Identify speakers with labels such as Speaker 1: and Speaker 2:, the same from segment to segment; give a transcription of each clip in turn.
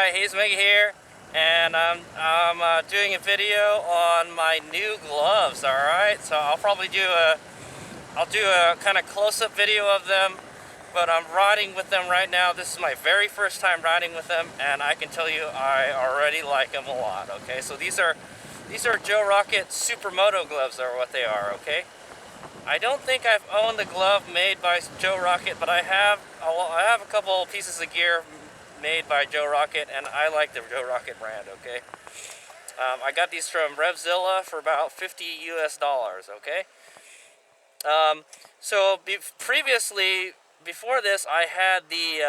Speaker 1: Hi, Hayes Mega here, and I'm doing a video on my new gloves. All right, so I'll do a kind of close-up video of them, but I'm riding with them right now. This is my very first time riding with them, and I can tell you I already like them a lot. Okay, so these are Joe Rocket Supermoto gloves, are what they are. Okay. I don't think I've owned a glove made by Joe Rocket, but I have a couple pieces of gear made by Joe Rocket, and I like the Joe Rocket brand. Okay, I got these from Revzilla for about $50 US. Okay, so previously, before this, I had they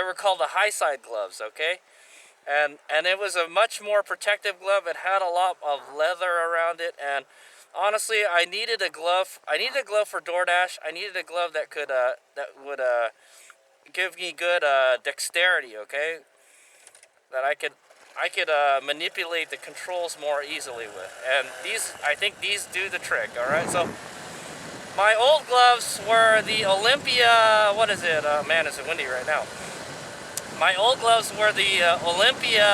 Speaker 1: were called the high side gloves. Okay. And it was a much more protective glove. It had a lot of leather around it, and honestly, I needed a glove. I needed a glove for DoorDash. I needed a glove that would give me good dexterity. Okay, that I could manipulate the controls more easily with. And I think these do the trick. All right, so my old gloves were the Olympia. What is it? Man, is it windy right now? My old gloves were the Olympia.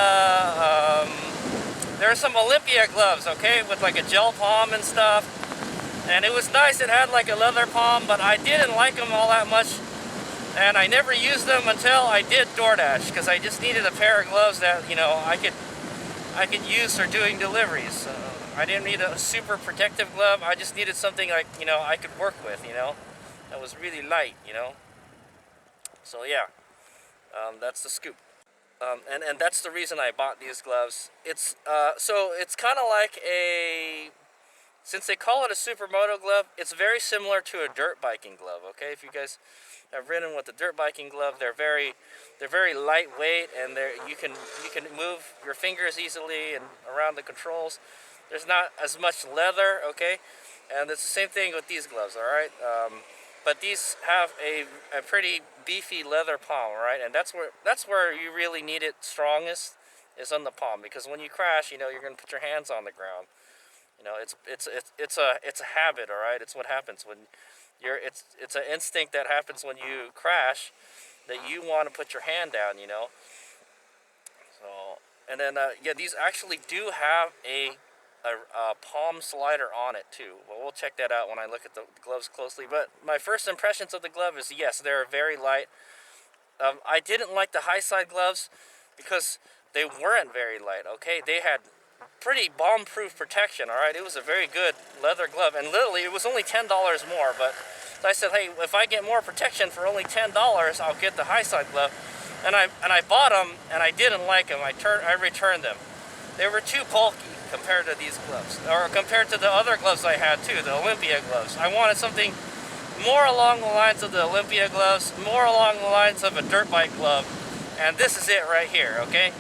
Speaker 1: There are some Olympia gloves, okay, with like a gel palm and stuff. And it was nice. It had like a leather palm, but I didn't like them all that much. And I never used them until I did DoorDash, because I just needed a pair of gloves that, I could use for doing deliveries. I didn't need a super protective glove. I just needed something like, I could work with, that was really light, So yeah. That's the scoop, and that's the reason I bought these gloves. It's kind of like since they call it a supermoto glove, it's very similar to a dirt biking glove. Okay, if you guys have ridden with a dirt biking glove, they're very lightweight, and you can move your fingers easily and around the controls. There's not as much leather. Okay, and it's the same thing with these gloves. All right. But these have a pretty beefy leather palm, right? And that's where you really need it strongest, is on the palm, because when you crash, you're going to put your hands on the ground. It's a habit, all right? It's what happens when it's an instinct that happens when you crash, that you want to put your hand down, So, and then yeah, these actually do have a palm slider on it too. Well, we'll check that out when I look at the gloves closely. But my first impressions of the glove is, yes, they're very light. I didn't like the high side gloves because they weren't very light. Okay, they had pretty bomb-proof protection. All right, it was a very good leather glove, and literally it was only $10 more. But so I said, hey, if I get more protection for only $10, I'll get the high side glove. And I bought them, and I didn't like them. I returned them. They were too bulky compared to these gloves, or compared to the other gloves I had too, the Olympia gloves. I wanted something more along the lines of the Olympia gloves, more along the lines of a dirt bike glove, and this is it right here. Okay,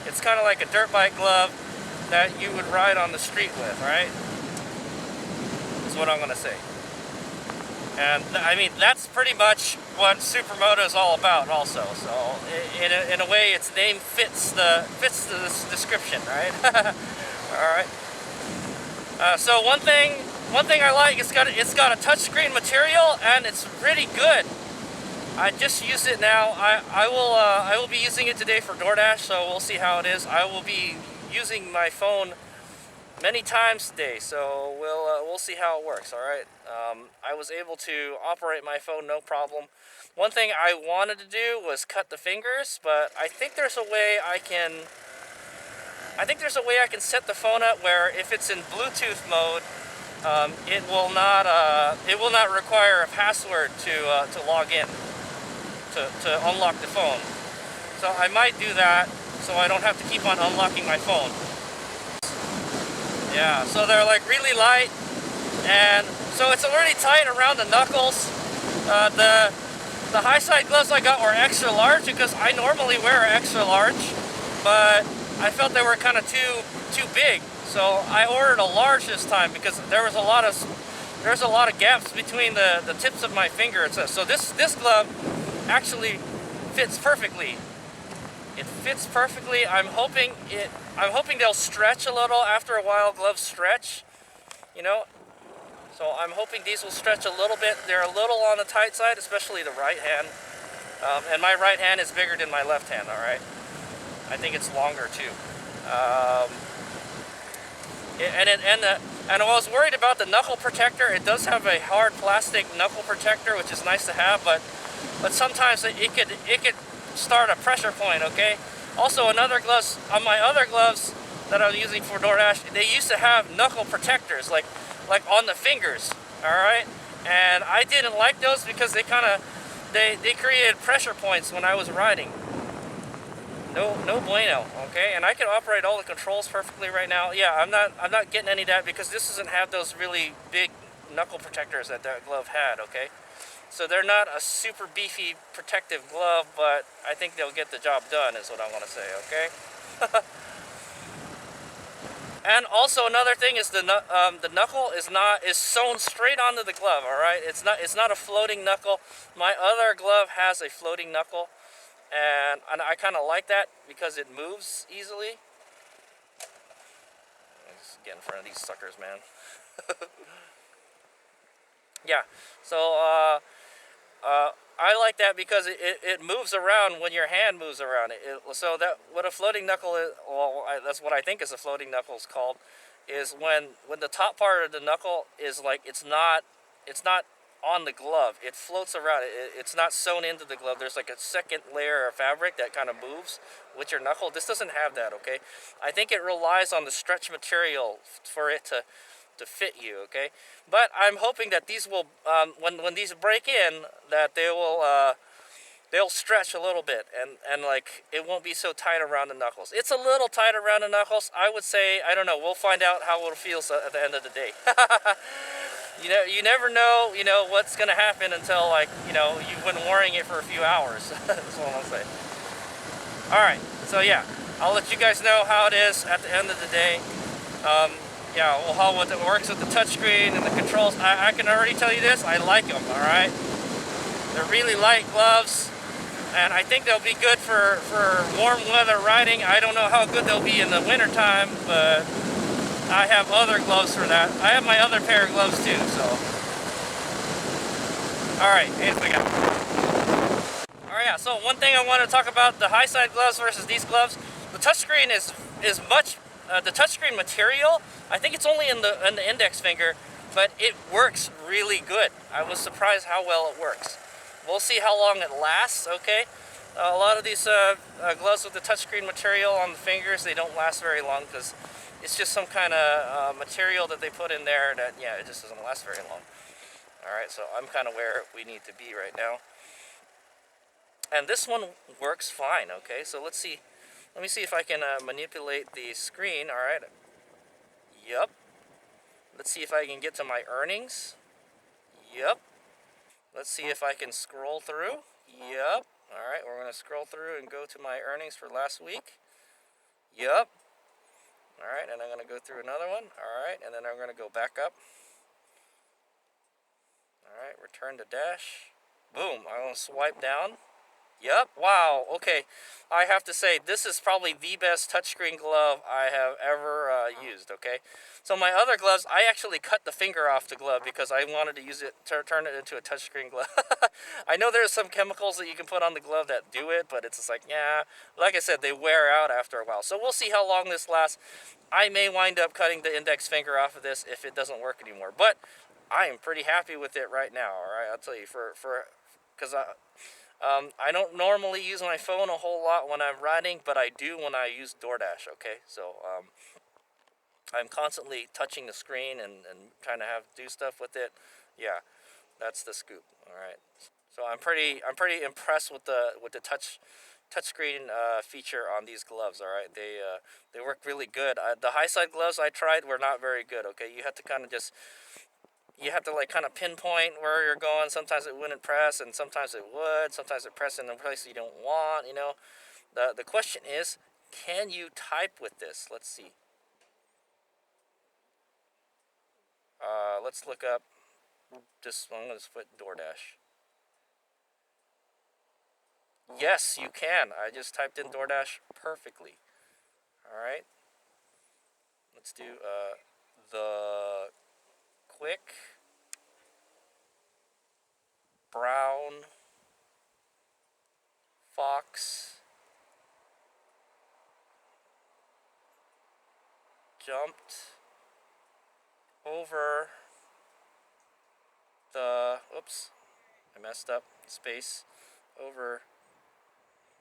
Speaker 1: it's kind of like a dirt bike glove that you would ride on the street with, right? That's what I'm gonna say. And I mean, that's pretty much what Supermoto is all about also. So in a way, its name fits the description, right? All right. So one thing I like, it's got a touchscreen material, and it's really good. I just use it now. I will be using it today for DoorDash, so we'll see how it is. I will be using my phone many times today, so we'll see how it works. All right. I was able to operate my phone no problem. One thing I wanted to do was cut the fingers, but I think there's a way I can set the phone up where if it's in Bluetooth mode, it will not require a password to log in to unlock the phone. So I might do that, so I don't have to keep on unlocking my phone. Yeah, so they're like really light, and so it's already tight around the knuckles. The high side gloves I got were extra large because I normally wear extra large, but I felt they were kind of too big. So I ordered a large this time because there's a lot of gaps between the tips of my fingers. So this glove actually fits perfectly. It fits perfectly. I'm hoping they'll stretch a little after a while. Gloves stretch, So I'm hoping these will stretch a little bit. They're a little on the tight side, especially the right hand. And my right hand is bigger than my left hand, all right? I think it's longer too. Um, and I was worried about the knuckle protector. It does have a hard plastic knuckle protector, which is nice to have, but sometimes it could start a pressure point. Okay. Also, another gloves on my other gloves that I'm using for DoorDash, they used to have knuckle protectors, like on the fingers. All right, and I didn't like those because they created pressure points when I was riding. No bueno, okay? And I can operate all the controls perfectly right now. Yeah, I'm not getting any of that because this doesn't have those really big knuckle protectors that glove had, okay? So they're not a super beefy protective glove, but I think they'll get the job done is what I want to say, okay? And also another thing is the knuckle is sewn straight onto the glove, all right? It's not a floating knuckle. My other glove has a floating knuckle. And I kind of like that because it moves easily. Let's get in front of these suckers, man. Yeah, so I like that because it moves around when your hand moves around it. So that what a floating knuckle is, well, that's what I think is a floating knuckle is called, is when the top part of the knuckle is like it's not on the glove. It floats around. It's not sewn into the glove. There's like a second layer of fabric that kind of moves with your knuckle. This doesn't have that, okay? I think it relies on the stretch material for it to fit you, okay? But I'm hoping that these will, when these break in, that they'll stretch a little bit and like it won't be so tight around the knuckles. It's a little tight around the knuckles. I would say, I don't know. We'll find out how it feels at the end of the day. You never know, what's gonna happen until like, you've been wearing it for a few hours. That's what I'll say. All right, so yeah, I'll let you guys know how it is at the end of the day. Yeah, well, how it works with the touchscreen and the controls. I can already tell you this, I like them, all right? They're really light gloves, and I think they'll be good for warm weather riding. I don't know how good they'll be in the winter time, but I have other gloves for that. I have my other pair of gloves too, so. All right, here's we go. All right, yeah, so one thing I want to talk about, the high side gloves versus these gloves. The touchscreen is much, the touchscreen material, I think it's only in the index finger, but it works really good. I was surprised how well it works. We'll see how long it lasts, okay? A lot of these gloves with the touchscreen material on the fingers, they don't last very long because it's just some kind of material that they put in there that, yeah, it just doesn't last very long. All right, so I'm kind of where we need to be right now. And this one works fine, okay? So let's see. Let me see if I can manipulate the screen, all right? Yep. Let's see if I can get to my earnings. Yep. Let's see if I can scroll through. Yep. All right, we're going to scroll through and go to my earnings for last week. Yep. All right, and I'm going to go through another one. All right, and then I'm going to go back up. All right, return to dash. Boom, I'm going to swipe down. Yep, wow, okay. I have to say, this is probably the best touchscreen glove I have ever used, okay? So my other gloves, I actually cut the finger off the glove because I wanted to use it, to turn it into a touchscreen glove. I know there's some chemicals that you can put on the glove that do it, but it's just like, yeah, like I said, they wear out after a while. So we'll see how long this lasts. I may wind up cutting the index finger off of this if it doesn't work anymore, but I am pretty happy with it right now, all right? I'll tell you, because I don't normally use my phone a whole lot when I'm riding, but I do when I use DoorDash, okay? So I'm constantly touching the screen and trying to do stuff with it. Yeah, that's the scoop, all right? So I'm pretty impressed with the touchscreen feature on these gloves, all right? They work really good. The high side gloves I tried were not very good, okay? You have to like kind of pinpoint where you're going. Sometimes it wouldn't press, and sometimes it would. Sometimes it pressed in a place you don't want, The question is, can you type with this? Let's see. Let's look up, I'm going to put DoorDash. Yes, you can. I just typed in DoorDash perfectly. All right. Let's do the quick brown fox jumped over the, oops, I messed up, space, over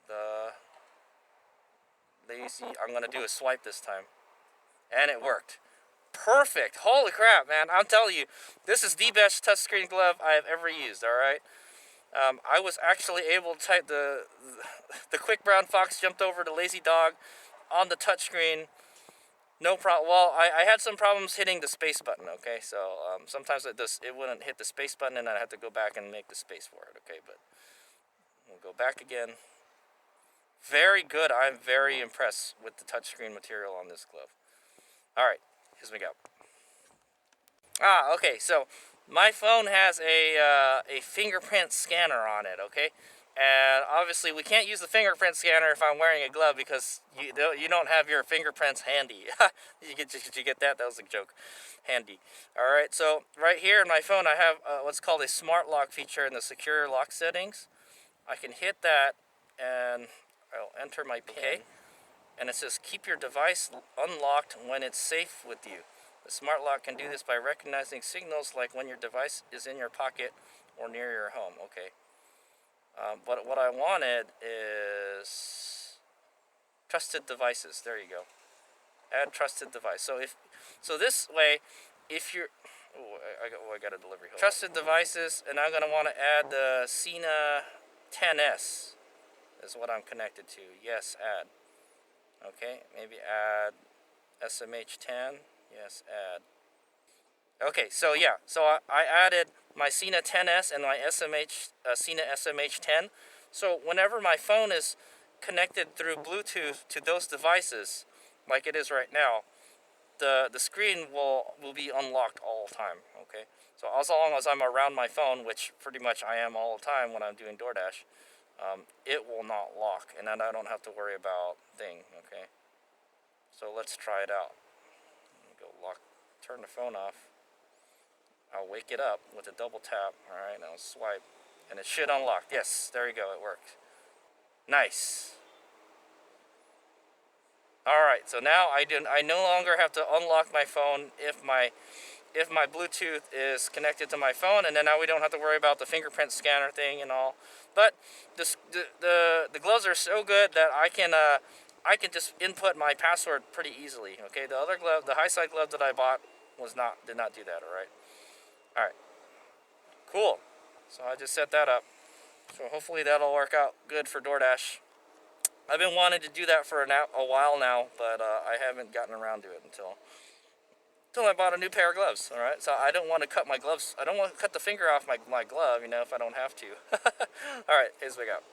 Speaker 1: the lazy, I'm gonna do a swipe this time. And it worked. Perfect. Holy crap, man. I'm telling you, this is the best touchscreen glove I have ever used, alright? I was actually able to type the quick brown fox jumped over the lazy dog on the touchscreen. No problem. Well, I had some problems hitting the space button, okay? So sometimes it wouldn't hit the space button and I'd have to go back and make the space for it, okay? But we'll go back again. Very good. I'm very impressed with the touchscreen material on this glove. Alright, here's we go. Okay, so my phone has a fingerprint scanner on it, okay? And obviously we can't use the fingerprint scanner if I'm wearing a glove because you don't have your fingerprints handy. Did you get that? That was a joke. Handy. Alright, so right here in my phone I have what's called a smart lock feature in the secure lock settings. I can hit that and I'll enter my PIN. Okay. And it says keep your device unlocked when it's safe with you. The smart lock can do this by recognizing signals like when your device is in your pocket or near your home. Okay. But what I wanted is trusted devices. There you go. Add trusted device. So this way, if you're, I got a delivery. Trusted devices, and I'm gonna want to add the Cena 10S. Is what I'm connected to. Yes, add. Okay, maybe add SMH10. Yes, add. Okay, so yeah, so I added my Cena 10S and my Cena SMH10. So whenever my phone is connected through Bluetooth to those devices, like it is right now, the screen will be unlocked all the time. Okay, so as long as I'm around my phone, which pretty much I am all the time when I'm doing DoorDash, it will not lock, and then I don't have to worry about thing. Okay, so let's try it out. Go lock, turn the phone off. I'll wake it up with a double tap. All right, now swipe, and it should unlock. Yes, there you go. It worked. Nice. All right, so now I no longer have to unlock my phone if my Bluetooth is connected to my phone, and then now we don't have to worry about the fingerprint scanner thing and all. But the gloves are so good that I can just input my password pretty easily. Okay, the other glove, the high side glove that I bought, did not do that. All right, cool. So I just set that up. So hopefully that'll work out good for DoorDash. I've been wanting to do that for a while now, but I haven't gotten around to it until I bought a new pair of gloves. All right, so I don't want to cut my gloves. I don't want to cut the finger off my glove, you know, if I don't have to. All right, here's what we got.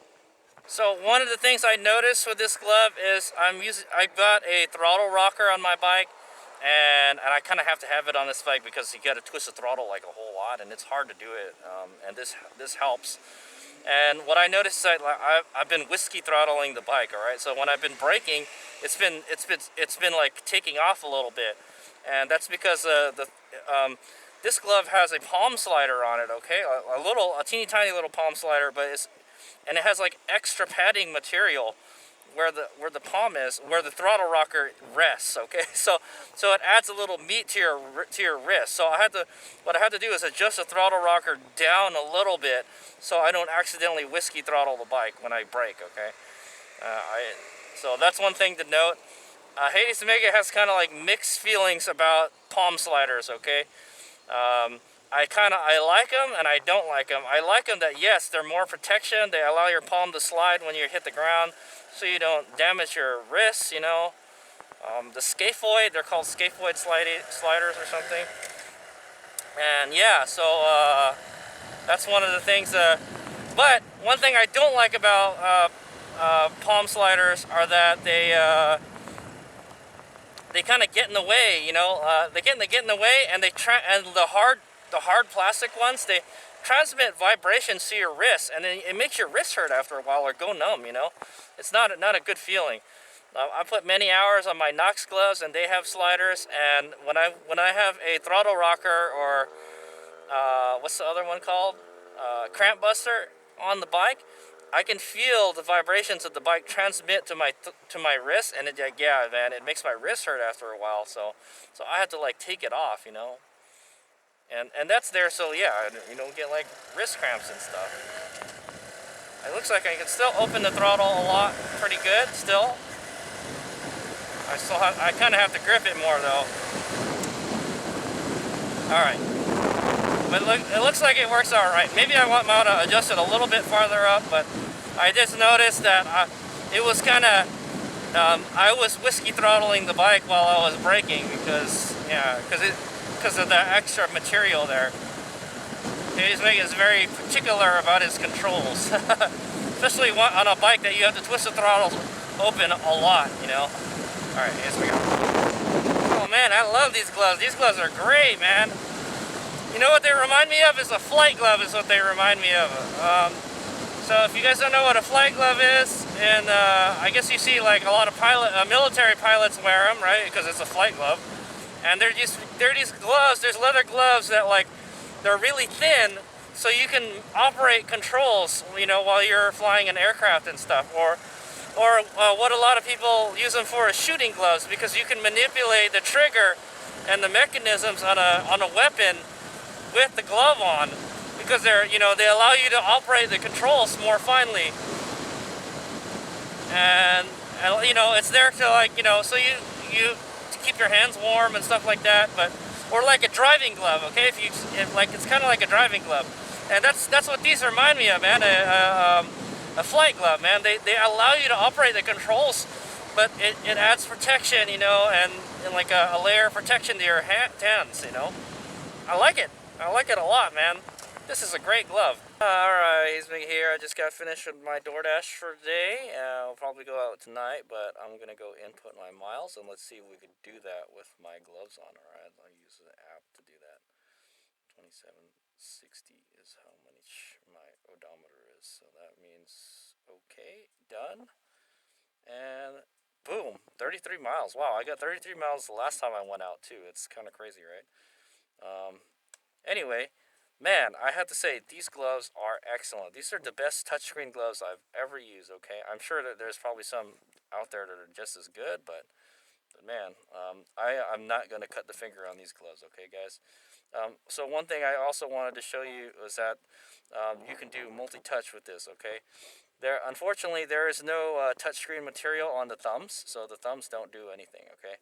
Speaker 1: So one of the things I noticed with this glove is I got a throttle rocker on my bike, and I kind of have to have it on this bike because you got to twist the throttle like a whole lot, and it's hard to do it. And this helps. And what I noticed is I've been whiskey throttling the bike. All right, so when I've been braking, it's been like taking off a little bit, and that's because this glove has a palm slider on it. Okay, a teeny tiny little palm slider, but it has like extra padding material where the palm is, where the throttle rocker rests. Okay, so it adds a little meat to your wrist. So what I had to do is adjust the throttle rocker down a little bit so I don't accidentally whiskey throttle the bike when I brake. Okay, so that's one thing to note. Hades Omega has kind of like mixed feelings about palm sliders. Okay. I like them and I don't like them. I like them that, yes, they're more protection. They allow your palm to slide when you hit the ground so you don't damage your wrists, you know. The scaphoid, they're called scaphoid sliders or something. And yeah, so that's one of the things. But one thing I don't like about palm sliders are that they kind of get in the way, you know. They get in the way, and the hard plastic ones, they transmit vibrations to your wrist, and it makes your wrist hurt after a while or go numb, you know. It's not a good feeling. I put many hours on my Knox gloves, and they have sliders, and when I have a throttle rocker or what's the other one called, cramp buster on the bike, I can feel the vibrations of the bike transmit to my wrist, and it, like, yeah, man, it makes my wrist hurt after a while. So I have to like take it off, you know. And that's there, so yeah, you know, get like wrist cramps and stuff. It looks like I can still open the throttle a lot, pretty good still. I kind of have to grip it more though. All right, but it looks like it works all right. Maybe I want to adjust it a little bit farther up, but I just noticed that it was kind of, I was whiskey throttling the bike while I was braking because of the extra material there. Heismig is very particular about his controls, especially on a bike that you have to twist the throttle open a lot, you know. All right, here's we go. Oh man, I love these gloves. These gloves are great, man. You know what they remind me of? Is a flight glove is what they remind me of. So if you guys don't know what a flight glove is, and I guess you see like a lot of military pilots wear them, right? Because it's a flight glove. And they're these gloves. There's leather gloves that like they're really thin, so you can operate controls, you know, while you're flying an aircraft and stuff. Or what a lot of people use them for is shooting gloves, because you can manipulate the trigger and the mechanisms on a weapon with the glove on, because they allow you to operate the controls more finely. And you know, it's there to like, you know, so you to keep your hands warm and stuff like that. But or like a driving glove, okay? It's kind of like a driving glove, and that's what these remind me of, man. A flight glove, man. They allow you to operate the controls, but it adds protection, you know, and like a layer of protection to your hands, you know. I like it. I like it a lot, man. This is a great glove. Alright, he's been here. I just got finished with my DoorDash for today. I'll probably go out tonight, but I'm going to go input my miles, and let's see if we can do that with my gloves on. Alright, I'll use the app to do that. 2760 is how much my odometer is, so that means okay, done. And boom, 33 miles. Wow, I got 33 miles the last time I went out too. It's kind of crazy, right? Anyway, man, I have to say, these gloves are excellent. These are the best touchscreen gloves I've ever used, okay? I'm sure that there's probably some out there that are just as good, but man, I'm not going to cut the finger on these gloves, okay, guys? So one thing I also wanted to show you is that you can do multi-touch with this, okay? Unfortunately, there is no touchscreen material on the thumbs, so the thumbs don't do anything, okay?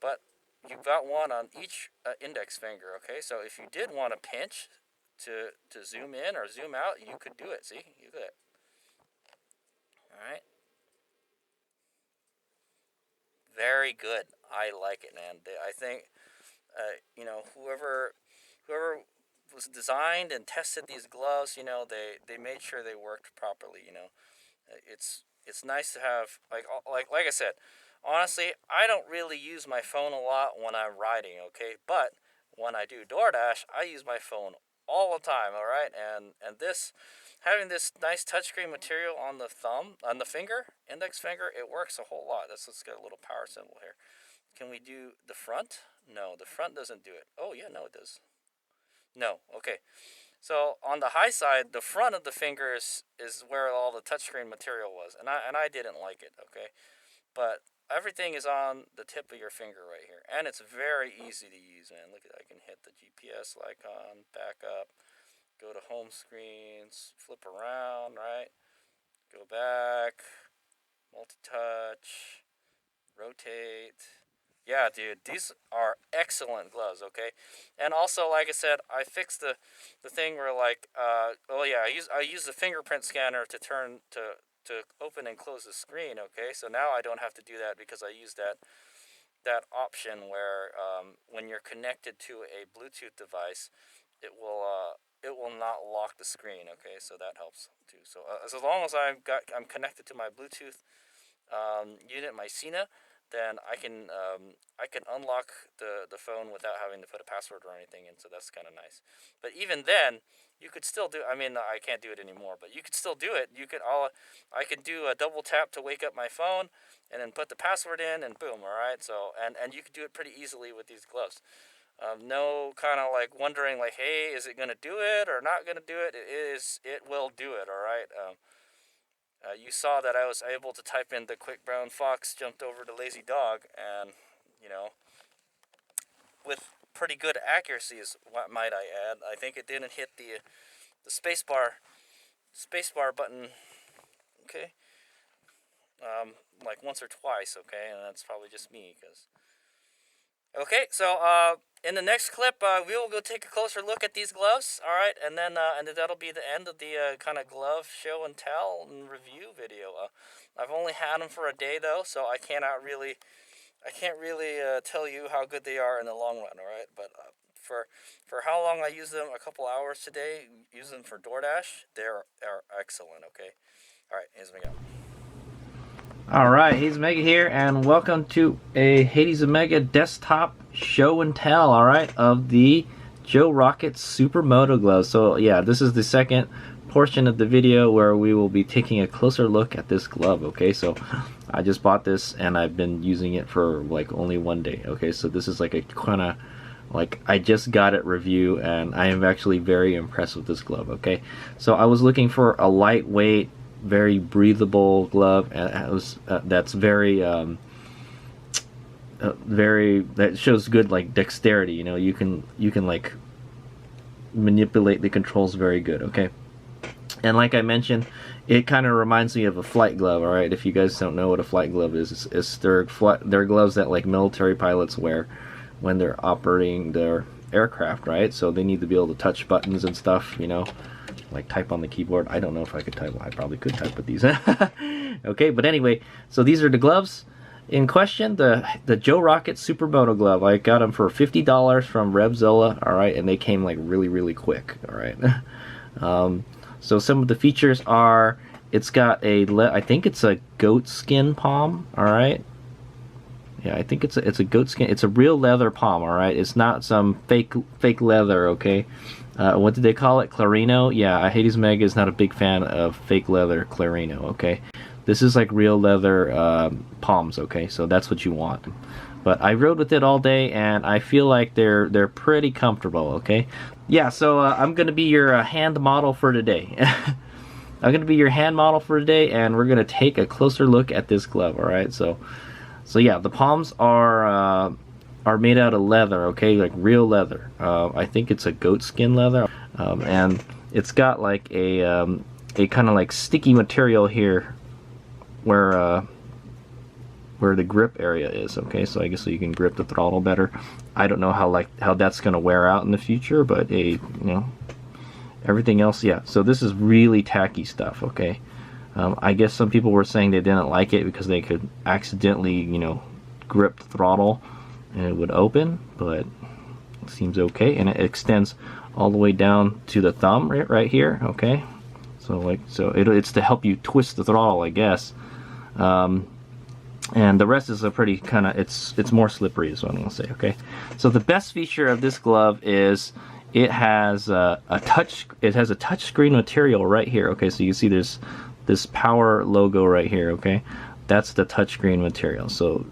Speaker 1: But you've got one on each index finger, okay? So if you did want to pinch to zoom in or zoom out, you could do it. See? You could. All right. Very good. I like it, man. I think, you know, whoever was designed and tested these gloves, you know, they made sure they worked properly. You know, it's nice to have like I said. Honestly, I don't really use my phone a lot when I'm riding, okay? But when I do DoorDash, I use my phone all the time, all right? And having this nice touchscreen material on the index finger, it works a whole lot. Let's get a little power symbol here. Can we do the front? No, the front doesn't do it. Oh, yeah, no, it does. No, okay. So on the high side, the front of the finger is where all the touchscreen material was, and I didn't like it, okay? But everything is on the tip of your finger right here, and it's very easy to use, man. Look at, I can hit the GPS icon, back up, go to home screens, flip around, right? Go back, multi-touch, rotate. Yeah, dude, these are excellent gloves, okay? And also, like I said, I fixed the thing where like, oh yeah, I use the fingerprint scanner to open and close the screen, okay? So now I don't have to do that because I use that option where when you're connected to a Bluetooth device, it will not lock the screen, okay? So that helps too. So as long as I'm connected to my Bluetooth unit, my Cena, then I can unlock the phone without having to put a password or anything, and so that's kind of nice. But even then, you could still do. I mean, I can't do it anymore, but you could still do it. I could do a double tap to wake up my phone, and then put the password in, and boom, all right. So and you could do it pretty easily with these gloves. No kind of like wondering like, hey, is it gonna do it or not gonna do it? It will do it. All right. You saw that I was able to type in the quick brown fox jumped over the lazy dog, and you know, with pretty good accuracy, is what might I add. I think it didn't hit the spacebar button. Okay. Like once or twice. Okay, and that's probably just me, because. Okay, so in the next clip, we will go take a closer look at these gloves. All right, and then that'll be the end of the kind of glove show and tell and review video. I've only had them for a day though, so I can't really tell you how good they are in the long run. All right, but for how long I use them, a couple hours today, use them for DoorDash. They're excellent. Okay, all right, here's me go. Alright, Hades Omega here, and welcome to a Hades Omega desktop show and tell, alright, of the Joe Rocket Supermoto gloves. So yeah, this is the second portion of the video where we will be taking a closer look at this glove, okay? So I just bought this and I've been using it for like only one day, okay? So this is like a kind of like I just got it review, and I am actually very impressed with this glove, okay? So I was looking for a lightweight, very breathable glove, and it was that's very that shows good like dexterity. You know, you can like manipulate the controls very good. Okay, and like I mentioned, it kind of reminds me of a flight glove. All right, if you guys don't know what a flight glove is, they're gloves that like military pilots wear when they're operating their aircraft, right? So they need to be able to touch buttons and stuff, you know, like type on the keyboard. I don't know if I could type. I probably could type with these. Okay, but anyway, so these are the gloves in question, the Joe Rocket Supermoto glove. I got them for $50 from Revzilla, all right, and they came like really quick, all right. So some of the features are, it's got I think it's a goat skin palm, all right. Yeah, I think it's a goat skin. It's a real leather palm, all right. It's not some fake leather, okay. What did they call it? Clarino? Yeah, Hades Omega is not a big fan of fake leather Clarino, okay? This is like real leather palms, okay? So that's what you want. But I rode with it all day, and I feel like they're pretty comfortable, okay? Yeah, so I'm going to be your hand model for today. I'm going to be your hand model for today, and we're going to take a closer look at this glove, all right? So yeah, the palms are made out of leather, okay, like real leather. I think it's a goat skin leather, and it's got like a kind of like sticky material here where the grip area is, okay. So I guess so you can grip the throttle better. I don't know how that's gonna wear out in the future, but you know, everything else, yeah. So this is really tacky stuff, okay. I guess some people were saying they didn't like it because they could accidentally, you know, grip the throttle and it would open, but it seems okay, and it extends all the way down to the thumb right here, okay. So it's to help you twist the throttle, I guess. And the rest is a pretty kind of, it's more slippery is what I'm gonna say, okay. So the best feature of this glove is it has a touch screen material right here, okay. So you see there's this power logo right here, okay. That's the touchscreen material. So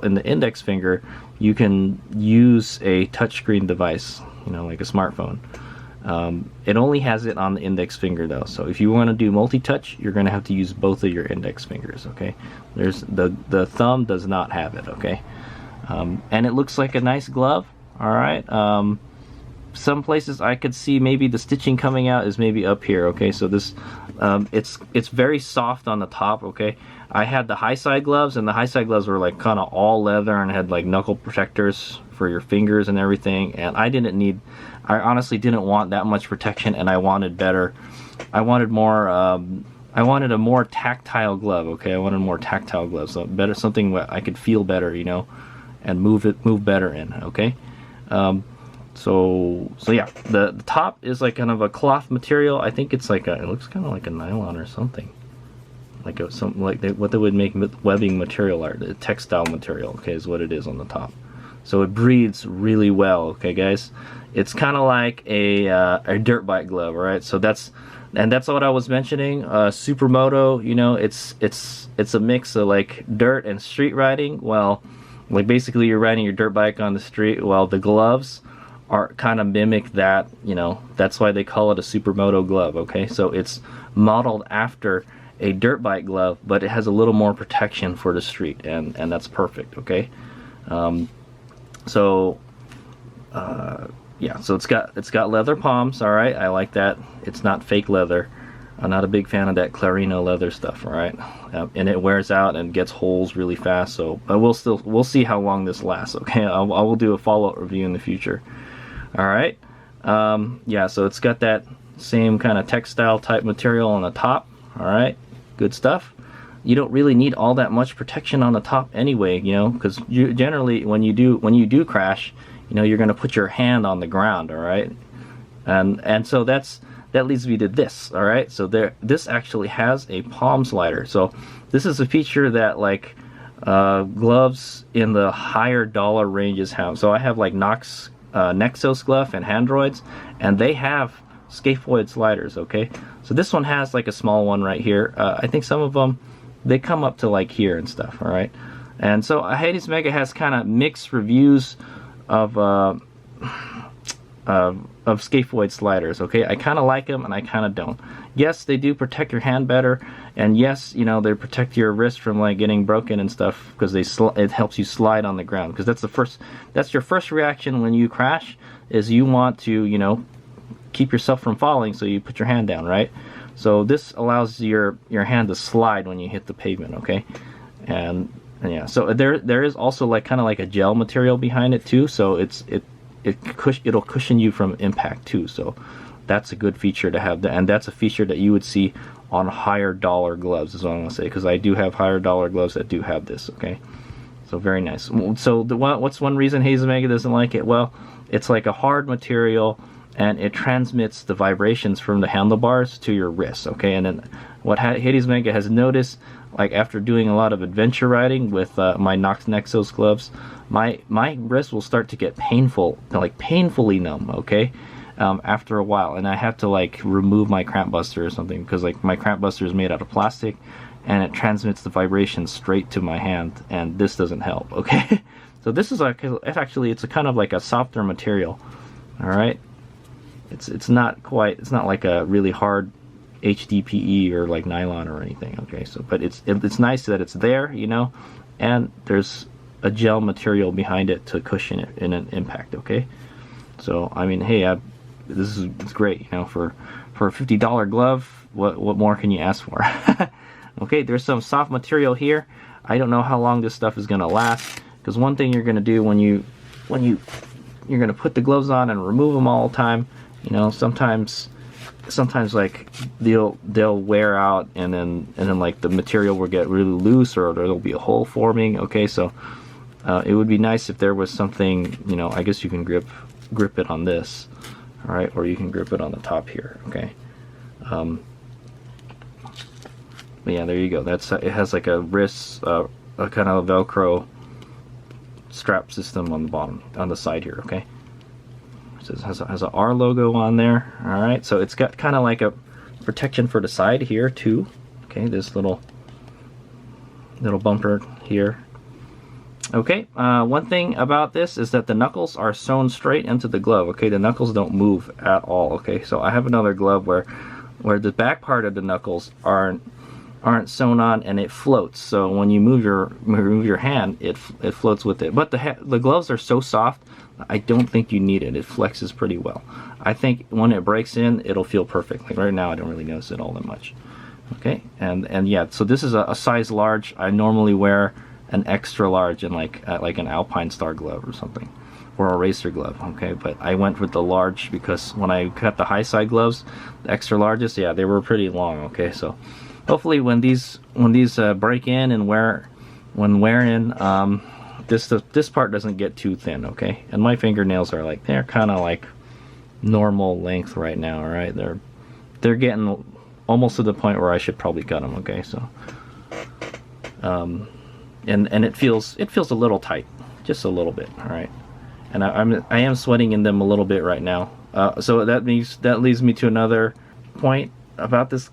Speaker 1: in the index finger, you can use a touchscreen device, you know, like a smartphone. It only has it on the index finger though. So if you want to do multi-touch, you're going to have to use both of your index fingers, okay. There's the thumb does not have it, okay. And it looks like a nice glove, all right. Some places I could see maybe the stitching coming out is maybe up here, okay. So this it's very soft on the top, okay. I had the high side gloves, and the high side gloves were like kind of all leather and had like knuckle protectors for your fingers and everything, and I honestly didn't want that much protection, and I wanted better. I wanted more I wanted a more tactile glove, okay. I wanted more tactile gloves, so better, something where I could feel better, you know, and move better in, okay. So yeah, the top is like kind of a cloth material. I think it's like it looks kind of like a nylon or something, like what they would make webbing material, or the textile material, okay, is what it is on the top. So it breathes really well, okay, guys. It's kind of like a dirt bike glove, right? So that's what I was mentioning. Supermoto, you know, it's a mix of like dirt and street riding. Well, Like basically you're riding your dirt bike on the street. Well, the gloves are kind of mimic that, you know, that's why they call it a Supermoto glove, okay? So it's modeled after a dirt bike glove, but it has a little more protection for the street, and that's perfect, okay? Yeah, so it's got leather palms, all right. I like that. It's not fake leather. I'm not a big fan of that Clarino leather stuff, all right. And it wears out and gets holes really fast. So, but we'll see how long this lasts. Okay, I will do a follow-up review in the future. All right. Yeah, so it's got that same kind of textile type material on the top. All right, good stuff. You don't really need all that much protection on the top anyway, you know, because you generally when you do crash, you know, you're going to put your hand on the ground, all right, and so that leads me to this, all right. So this actually has a palm slider. So this is a feature that like gloves in the higher dollar ranges have. So I have like Knox Nexos glove and Handroids, and they have scaphoid sliders, okay. So this one has like a small one right here. I think some of them, they come up to like here and stuff, all right. And so Hades Mega has kind of mixed reviews of scaphoid sliders, okay. I kind of like them and I kind of don't. Yes, they do protect your hand better, and yes, you know, they protect your wrist from like getting broken and stuff, because it helps you slide on the ground, because that's your first reaction when you crash, is you want to, you know, keep yourself from falling, so you put your hand down, right? So this allows your hand to slide when you hit the pavement, okay. And yeah, so there is also like kind of like a gel material behind it too, so it'll cushion you from impact too. So that's a good feature to have, and that's a feature that you would see on higher dollar gloves, is what I'm gonna say, because I do have higher dollar gloves that do have this, okay. So very nice. So what's one reason Hades Mega doesn't like it? Well, it's like a hard material, and it transmits the vibrations from the handlebars to your wrists, okay. And then what Hades Mega has noticed, like after doing a lot of adventure riding with my Knox Nexos gloves, my wrist will start to get painful, like painfully numb, okay, after a while, and I have to like remove my cramp buster or something, because like my cramp buster is made out of plastic, and it transmits the vibrations straight to my hand, and this doesn't help, okay. So this is like, it's a kind of like a softer material, all right. It's not like a really hard HDPE or like nylon or anything, okay. So but it's nice that it's there, you know, and there's a gel material behind it to cushion it in an impact, okay. So I mean, hey, it's great, you know, for a $50 glove. What more can you ask for? Okay, there's some soft material here. I don't know how long this stuff is gonna last, because one thing you're gonna do when you're gonna put the gloves on and remove them all the time, you know, sometimes like they'll wear out, and then like the material will get really loose, or there'll be a hole forming, okay. So it would be nice if there was something, you know, I guess you can grip it on this, all right, or you can grip it on the top here, okay. But yeah, there you go. It has like a wrist, a kind of Velcro strap system on the bottom, on the side here, okay. It has a R logo on there, all right. So it's got kind of like a protection for the side here too, okay. This little bumper here, okay. One thing about this is that the knuckles are sewn straight into the glove, okay. The knuckles don't move at all, okay. So I have another glove where the back part of the knuckles aren't sewn on, and it floats. So when you move your hand, it floats with it. But the gloves are so soft, I don't think you need it. It flexes pretty well. I think when it breaks in, it'll feel perfect. Like right now, I don't really notice it all that much. Okay, and yeah, so this is a size large. I normally wear an extra large in like an Alpine Star glove or something, or a racer glove. Okay, but I went with the large because when I cut the high side gloves, the extra largest, yeah, they were pretty long. Okay, so hopefully when these break in and wear in, this part doesn't get too thin, okay. And my fingernails are like, they're kind of like normal length right now, all right. They're getting almost to the point where I should probably cut them, okay. So and it feels a little tight, just a little bit, all right. And I am sweating in them a little bit right now. So that leads me to another point. about this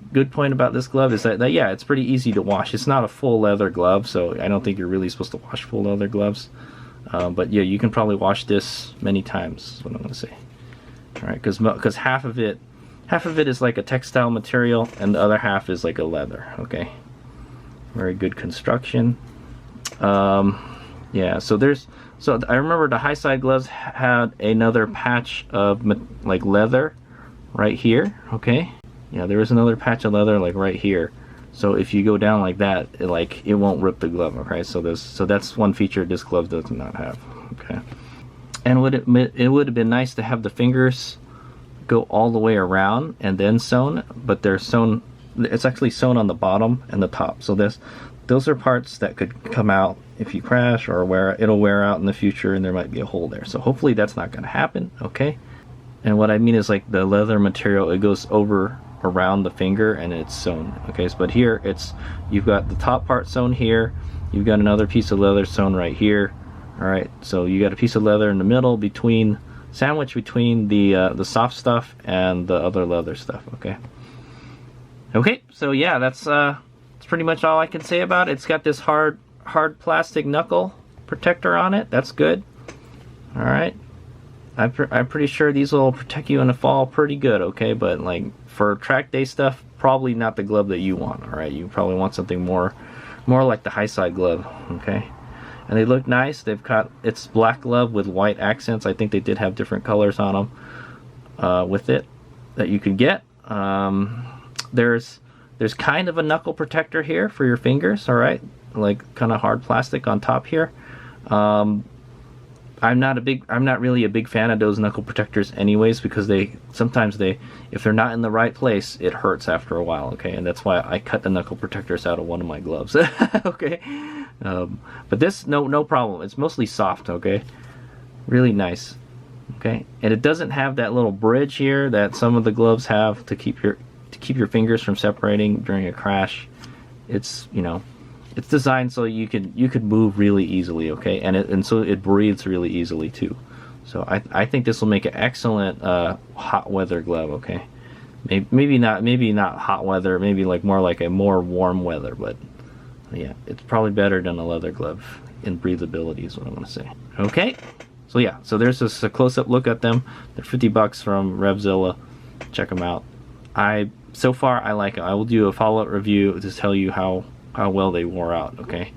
Speaker 1: glove is that yeah, it's pretty easy to wash. It's not a full leather glove, so I don't think you're really supposed to wash full leather gloves. But yeah, you can probably wash this many times, is what I'm going to say. All right, because half of it is like a textile material, and the other half is like a leather. Okay, very good construction. Yeah, so I remember the high side gloves had another patch of like leather right here. Okay, yeah, there was another patch of leather like right here. So if you go down like that, it won't rip the glove. Okay, so that's one feature this glove does not have. Okay, and it would have been nice to have the fingers go all the way around and then sewn, but they're sewn. It's actually sewn on the bottom and the top. So those are parts that could come out if you crash, or it'll wear out in the future, and there might be a hole there. So hopefully that's not going to happen. Okay, and what I mean is like the leather material, it goes around the finger and it's sewn. Okay, but here you've got the top part sewn here, you've got another piece of leather sewn right here. All right, so you got a piece of leather in the middle sandwiched between the soft stuff and the other leather stuff. Okay, so yeah, that's pretty much all I can say about it. It's got this hard plastic knuckle protector on it. That's good. All right, I'm pretty sure these will protect you in the fall pretty good. Okay, but like for track day stuff, probably not the glove that you want. All right, you probably want something more like the high side glove. Okay, and they look nice. It's black glove with white accents. I think they did have different colors on them with it that you could get. There's kind of a knuckle protector here for your fingers. All right, like kind of hard plastic on top here. I'm not really a big fan of those knuckle protectors anyways, because sometimes if they're not in the right place, it hurts after a while. Okay, and that's why I cut the knuckle protectors out of one of my gloves. Okay, but this no problem. It's mostly soft. Okay, really nice. Okay, and it doesn't have that little bridge here that some of the gloves have to keep your fingers from separating during a crash. It's it's designed so you could move really easily. Okay, and so it breathes really easily too. So I think this will make an excellent hot weather glove. Okay, maybe not hot weather, maybe more like a more warm weather, but yeah, it's probably better than a leather glove in breathability is what I'm going to say. Okay, so yeah, so there's just a close-up look at them. They're $50 from Revzilla. Check them out. So far I like it. I will do a follow-up review to tell you how well they wore out. Okay,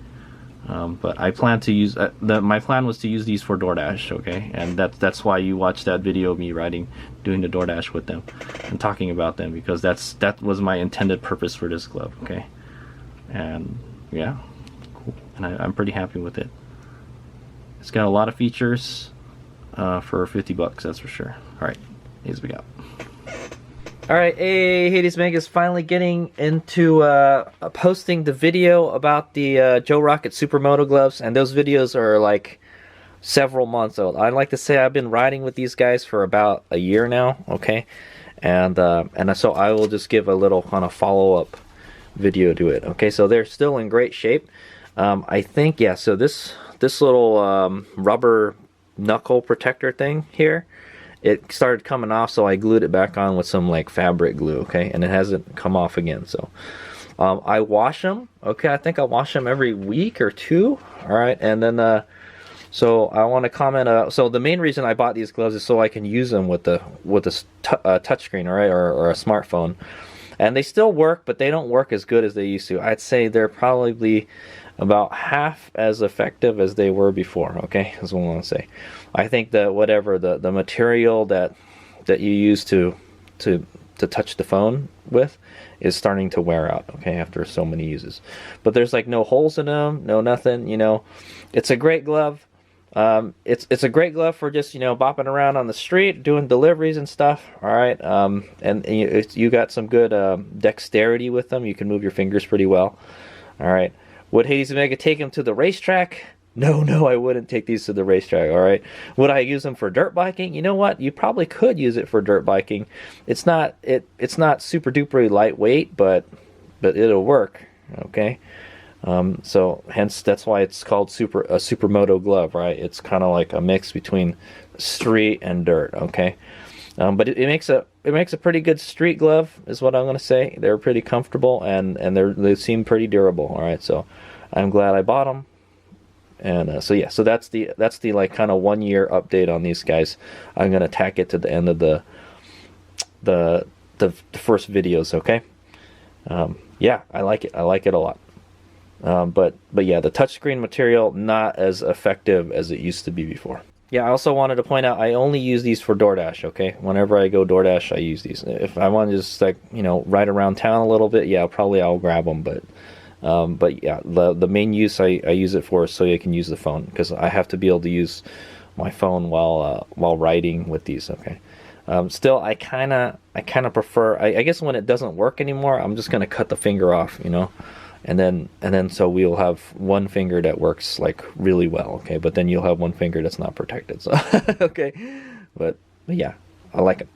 Speaker 1: but I plan to use my plan was to use these for DoorDash. Okay, and that's why you watched that video of me doing the DoorDash with them and talking about them, because that was my intended purpose for this glove. Okay, and yeah, cool, and I'm pretty happy with it. It's got a lot of features for $50, that's for sure. All right, here's we go. Alright, hey, Hades Meg is finally getting into posting the video about the Joe Rocket Supermoto gloves, and those videos are like several months old. I'd like to say I've been riding with these guys for about a year now, okay? And so I will just give a little kind of follow-up video to it, okay? So they're still in great shape. I think, yeah, so this little rubber knuckle protector thing here, it started coming off, so I glued it back on with some like fabric glue, okay, and it hasn't come off again. So I wash them, okay. I think I wash them every week or two. All right, and then so I want to comment. So the main reason I bought these gloves is so I can use them with a touchscreen, all right, or a smartphone, and they still work, but they don't work as good as they used to. I'd say they're probably about half as effective as they were before. Okay, that's what I want to say. I think that whatever the material that you use to touch the phone with is starting to wear out, okay, after so many uses. But there's like no holes in them, no nothing, It's a great glove. It's a great glove for just bopping around on the street, doing deliveries and stuff. All right, and you got some good dexterity with them. You can move your fingers pretty well. All right. Would Hades Omega take them to the racetrack? No, I wouldn't take these to the racetrack, all right? Would I use them for dirt biking? You know what? You probably could use it for dirt biking. It's not super duper lightweight, but it'll work, okay? So hence that's why it's called a Supermoto glove, right? It's kind of like a mix between street and dirt, okay? But it makes a makes a pretty good street glove, is what I'm gonna say. They're pretty comfortable, and they seem pretty durable. All right, so I'm glad I bought them. And so yeah, so that's the like kind of 1 year update on these guys. I'm gonna tack it to the end of the first videos. Okay. Yeah, I like it. I like it a lot. But yeah, the touchscreen material not as effective as it used to be before. Yeah, I also wanted to point out I only use these for DoorDash. Okay, whenever I go DoorDash, I use these. If I want to just like ride around town a little bit, yeah, probably I'll grab them. But yeah, the main use I use it for is so you can use the phone, because I have to be able to use my phone while riding with these. Okay. Still, I kind of prefer. I guess when it doesn't work anymore, I'm just gonna cut the finger off, and then so we'll have one finger that works like really well. Okay, but then you'll have one finger that's not protected. So okay, but yeah, I like it.